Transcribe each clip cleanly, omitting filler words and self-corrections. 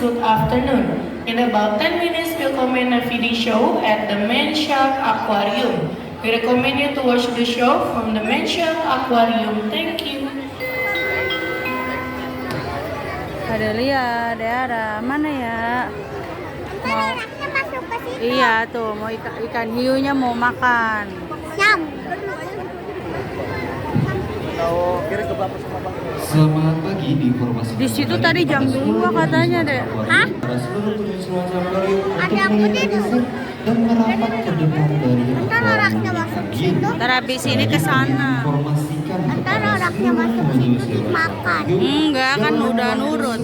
good afternoon. In about 10 minutes, we'll comment a video show at the Main Shark Aquarium. We recommend you to watch the show from the Main Shark Aquarium. Thank you. Ada lihat, ada mana ya? Mau masuk ke situ. iya tuh, mau ikan hiunya mau makan. Nyam. Selamat pagi di informasi. Di situ tadi jam 2 katanya deh. Hah? Ada aku deh. dan merapat ke depan dari Ntar orangnya masuk ke situ. Ntar habis ini ke sana. informasikan Ntar orangnya masuk ke situ dimakan. Enggak, kan udah nurut.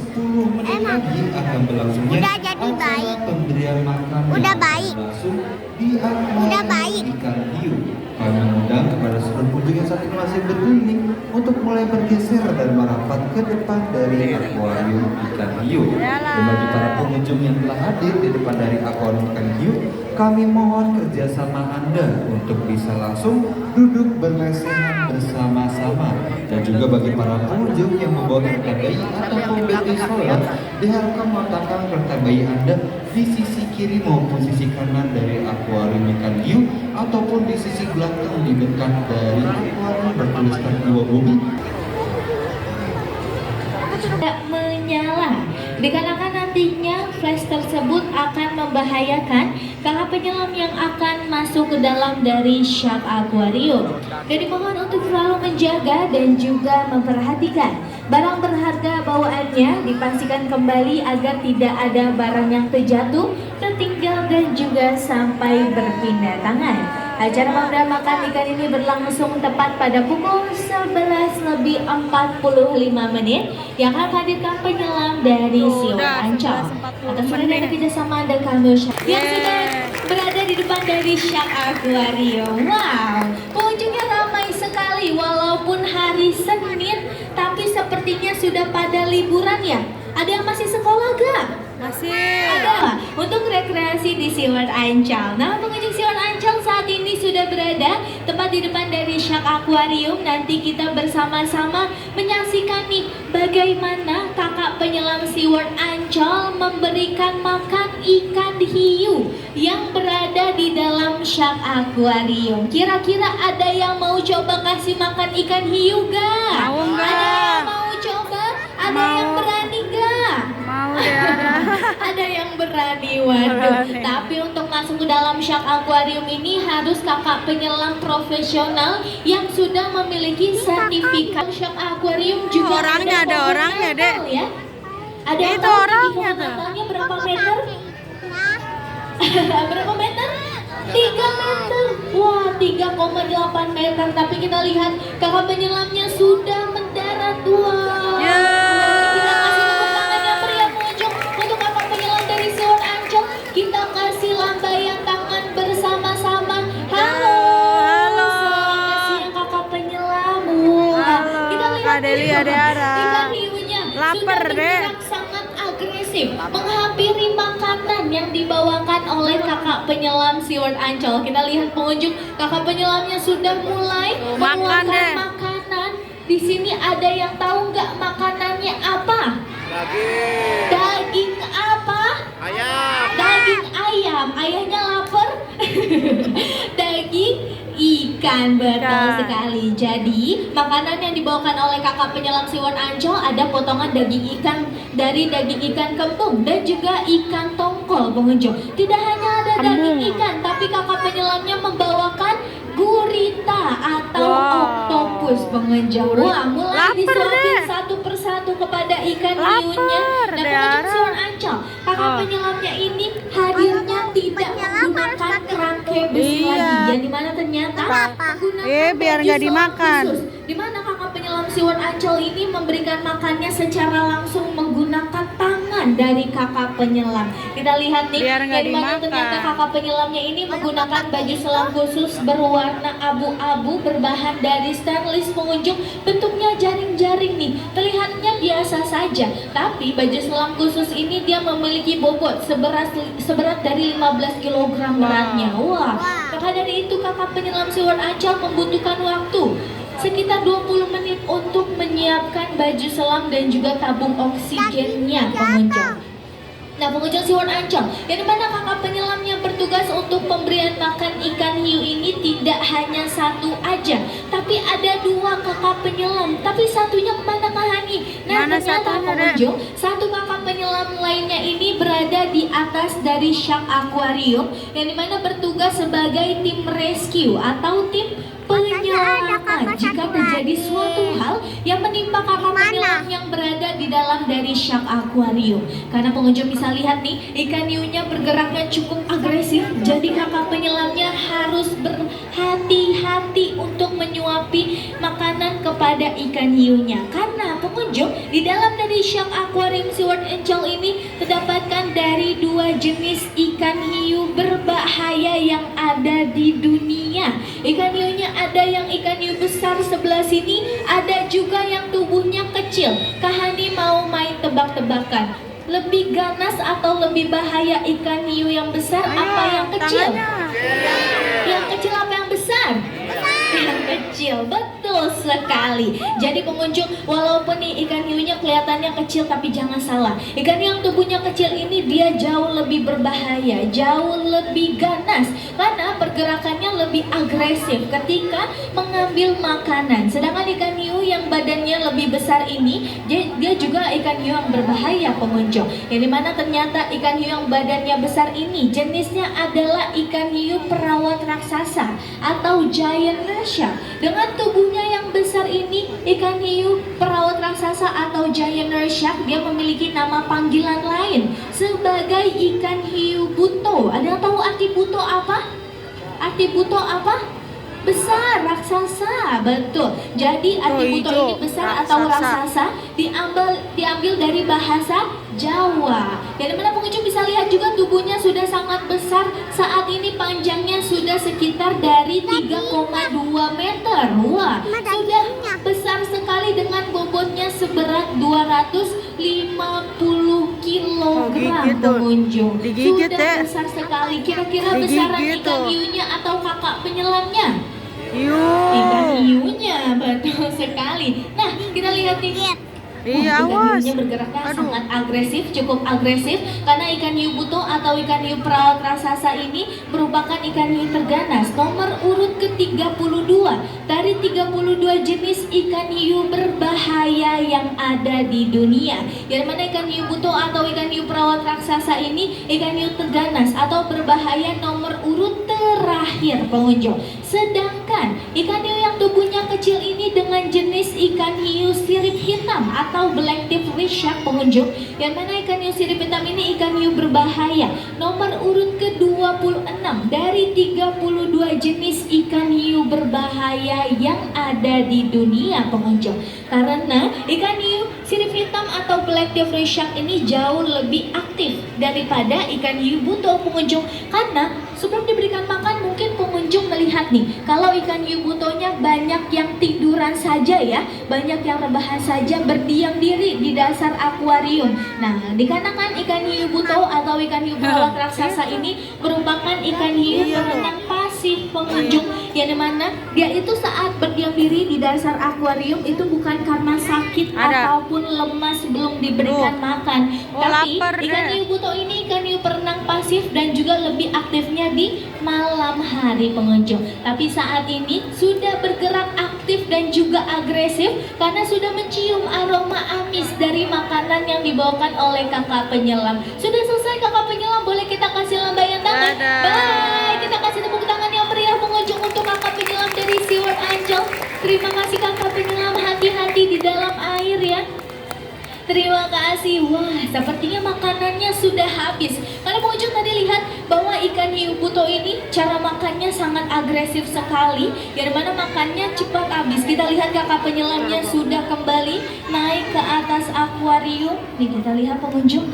Emang? akan berlangsungnya Udah jadi acara baik. pemberian makan Udah yang baik. berlangsung di akuarium Udah baik. ikan hiu. Kami mengundang kepada seluruh pengunjung yang saat ini masih berdiri untuk mulai bergeser dan merapat ke depan dari akuarium ikan hiu. Dan bagi para pengunjung yang telah hadir di depan dari akuarium ikan hiu, kami mohon kerjasama Anda untuk bisa langsung duduk berlesehan bersama-sama. Dan juga bagi para pengunjung yang membawa kereta bayi ataupun baby stroller, diharapkan meletakkan kereta bayi Anda di sisi kiri maupun sisi kanan dari akuarium ikan hiu ataupun di sisi belakang di dekat dari akuarium bertuliskan Iwa Bumi. Tidak menyala dikarenakan nantinya flash tersebut akan membahayakan kakak penyelam yang akan masuk ke dalam dari Shark Aquarium. Jadi mohon untuk selalu menjaga dan juga memperhatikan barang berharga bawaannya, dipastikan kembali agar tidak ada barang yang terjatuh, tertinggal dan juga sampai berpindah tangan. Acara pemberian makan ikan ini berlangsung tepat pada pukul 11:45 yang akan hadirkan penyelam dari Siwon Ancol. Atas dari kerjasama dan kami yang sudah berada di depan dari Shark Aquarium. Wow, pengunjungnya ramai sekali walaupun hari Senin, tapi sepertinya sudah pada liburan ya. Ada yang masih sekolah gak? Masih. Ada untuk rekreasi di Siwon Ancol. Nah, pengunjung Siwon Ancol saat ini sudah berada tepat di depan dari Shark Aquarium. Nanti kita bersama-sama menyaksikan nih bagaimana kakak penyelam Siwon Ancol memberikan makan ikan hiu yang berada di dalam Shark Aquarium. Kira-kira ada yang mau coba kasih makan ikan hiu gak? Mau nggak? Ada yang mau coba? Ada Mau. yang berani gak? Mau deh ada. Ada yang berani, waduh. Berani. Tapi untuk masuk ke dalam Shark Aquarium ini harus kakak penyelam profesional yang sudah memiliki sertifikat Shark Aquarium juga. Orangnya ada orangnya, Dek. Ya? Ada yang Itu tahu tinggi orangnya tuh. fondamentalnya berapa meter? Berapa meter? 3 meter. Wah, 3,8 meter. Tapi kita lihat kakak penyelamnya sudah mendarat. Wah. Ya. Kita kasih tepuk tangan yang meriah pengunjung untuk kakak penyelam dari Siwon Ancol. Kita kasih lambaian tangan bersama-sama. Halo. Halo. Selamat siang kakak penyelam. Wah, Halo, kita lihat Kak Deli nih, Adeara. ikan hiunya Lapar, sudah Dek. bergerak sangat agresif menghampiri makanan yang dibawakan oleh kakak penyelam Siwon Ancol. Kita lihat pengunjung kakak penyelamnya sudah mulai Makan, mengeluarkan Dek. makanan. Di sini ada yang tahu nggak makanannya apa? Daging apa? Daging ayam. Ayahnya lapar. Daging ikan, betul Ikan. sekali. Jadi makanan yang dibawakan oleh kakak penyelam Siwon Ancol ada potongan daging ikan dari daging ikan kembung dan juga ikan tongkol pengunjung. Tidak hanya ada daging Kembung. ikan, tapi kakak penyelamnya membawakan gurita atau Wow. oktopus pengunjung. Wah, mulai Lapar, disuapin Dek. satu persatu kepada ikan Lapar, hiunya. Dan pengunjung Dara. Siwon Ancol, kakak Oh. penyelamnya ini hadirnya tidak menggunakan kerangkai besi Iya. lagi, yang dimana ternyata menggunakan biar baju nggak selam dimakan. khusus. Dimana kakak penyelam Siwon Ancol ini memberikan makannya secara langsung menggunakan tangan dari kakak penyelam. Kita lihat nih, Biar nggak yang dimana dimakan. ternyata kakak penyelamnya ini menggunakan baju selam khusus berwarna abu-abu berbahan dari stainless pengunjung. Bentuknya jaring-jaring nih, terlihatnya biasa saja. Tapi baju selam khusus ini dia memiliki bobot seberat dari 15 kg beratnya. Wah, maka dari itu kakak penyelam Siwon Ancol membutuhkan waktu sekitar 20 menit untuk menyiapkan baju selam dan juga tabung oksigennya pengunjung. Nah, pengunjung SeaWorld Ancol, yang dimana kakak penyelam yang bertugas untuk pemberian makan ikan hiu ini tidak hanya satu aja, tapi ada dua kakak penyelam. Tapi satunya kemana Kak Hani? Nah, Mana ternyata satunya, Dek? pengunjung, satu kakak penyelam lainnya ini berada di atas dari Shark Aquarium, yang dimana bertugas sebagai tim rescue atau tim penyelaman jika terjadi suatu hal yang menimpa kakak penyelam yang berada di dalam dari Shark Aquarium. Karena pengunjung bisa lihat nih, ikan hiunya bergeraknya cukup agresif, jadi kakak penyelamnya harus berhati-hati untuk menyuapi makanan kepada ikan hiunya. Karena pengunjung, di dalam dari Shark Aquarium SeaWorld Ancol ini terdapatkan dari dua jenis ikan hiu berbahaya yang ada di dunia. Ikan hiunya ada yang ikan hiu besar sebelah sini, ada juga yang tubuhnya kecil. Kak Hani mau main tebak-tebakan, lebih ganas atau lebih bahaya ikan hiu yang besar apa yang kecil? Yang kecil apa yang besar? Yang kecil, betul sekali. Jadi pengunjung, walaupun nih ikan hiunya kelihatannya kecil, tapi jangan salah, ikan yang tubuhnya kecil ini dia jauh lebih berbahaya, jauh lebih ganas, karena pergerakannya lebih agresif ketika mengambil makanan. Sedangkan ikan hiu yang badannya lebih besar ini, dia juga ikan hiu yang berbahaya pengunjung. Yang dimana ternyata ikan hiu yang badannya besar ini jenisnya adalah ikan hiu perawat raksasa atau giant shark. Dengan tubuhnya yang besar ini, ikan hiu perawat raksasa atau giant shark, dia memiliki nama panggilan lain sebagai ikan hiu buto. Ada yang tahu arti buto apa? Arti buto apa? Besar, raksasa, betul. Jadi arti buto ini besar atau raksasa diambil dari bahasa Jawa. Dari mana pengunjung bisa lihat juga tubuhnya sudah sangat besar. Saat ini panjangnya sudah sekitar dari 3,2 meter. Wah, sudah besar sekali dengan bobotnya seberat 250 kilogram pengunjung. Sudah besar sekali. Kira-kira besaran ikan hiunya atau kakak penyelamnya? Ikan hiunya, betul sekali. Nah, kita lihat nih. Iya, ikan awas. hiunya bergeraknya sangat agresif, cukup agresif, karena ikan hiu buto atau ikan hiu perawat raksasa ini merupakan ikan hiu terganas nomor urut ke-32 dari 32 jenis ikan hiu berbahaya yang ada di dunia. Yang mana ikan hiu buto atau ikan hiu perawat raksasa ini ikan hiu terganas atau berbahaya nomor urut terakhir pengunjung. Sedangkan ikan hiu yang tubuhnya kecil ini dengan jenis ikan hiu sirip hitam atau black-tip shark pengunjung, yang mana ikan hiu sirip hitam ini ikan hiu berbahaya nomor urut ke-26 dari 32 jenis ikan hiu berbahaya yang ada di dunia pengunjung. Karena ikan hiu sirip hitam atau black-tip shark ini jauh lebih aktif daripada ikan hiu buto pengunjung, karena sebelum diberikan makan mungkin pengunjung melihat nih, kalau ikan hiu butonya banyak yang tiduran saja ya, banyak yang rebahan saja, berdiam diri di dasar akuarium. Nah, dikarenakan ikan hiu buto atau ikan hiu perawat raksasa ini merupakan ikan hiu berenang pasif pengunjung, yang dimana dia itu saat berdiam diri di dasar akuarium itu bukan karena sakit ataupun lemas belum diberikan makan, tapi ikan hiu buto ini ikan hiu perenang pasif dan juga lebih aktifnya di malam hari pengunjung. Tapi saat ini sudah bergerak aktif dan juga agresif karena sudah mencium aroma amis dari makanan yang dibawakan oleh kakak penyelam. Sudah selesai kakak penyelam, boleh kita kasih lambaian tangan? Bye, kita kasih tepuk tangan yang meriah pengunjung untuk kakak penyelam dari SeaWorld Ancol. Terima kasih kakak penyelam, hati-hati di dalam air ya. Terima kasih. Wah, sepertinya makanannya sudah habis. Karena pengunjung tadi lihat bahwa ikan hiu buto ini cara makannya sangat agresif sekali, yang mana makannya cepat habis. Kita lihat kakak penyelamnya sudah kembali naik ke atas akuarium. Nih kita lihat pengunjung,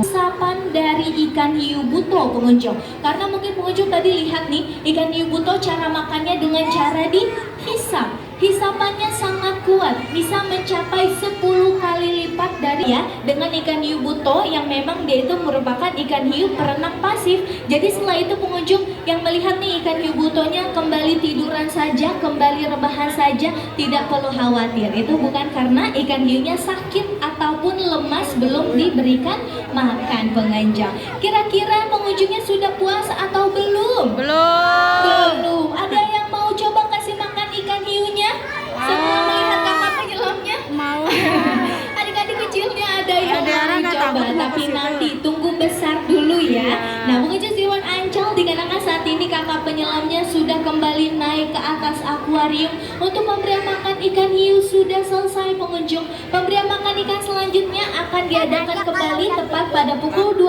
sapan dari ikan hiu buto pengunjung. Karena mungkin pengunjung tadi lihat nih, ikan hiu buto cara makannya dengan cara dihisap. hisapannya sangat kuat, bisa mencapai 10 kali lipat dari dengan ikan hiu buto yang memang dia itu merupakan ikan hiu perenang pasif. Jadi setelah itu pengunjung yang melihat nih ikan hiu butonya kembali tiduran saja, kembali rebahan saja, tidak perlu khawatir. Itu bukan karena ikan hiunya sakit ataupun lemas belum diberikan makan pengunjung. Kira-kira pengunjungnya sudah puas atau belum? Belum. Ada yang mau coba kasih makan ikan hiunya? Semua melihat kakak penyelamnya? Mau. Adik-adik kecilnya ada yang Ada orang mau nggak coba, takut mau ke tapi situ. nanti tunggu besar dulu ya. Iya. Nah, pengunjung Ziwan Ancol dikarenakan saat ini kakak penyelamnya sudah kembali naik ke atas akuarium untuk pemberian makan ikan hiu sudah selesai pengunjung. Pemberian makan ikan selanjutnya akan diadakan kembali tepat pada pukul 2.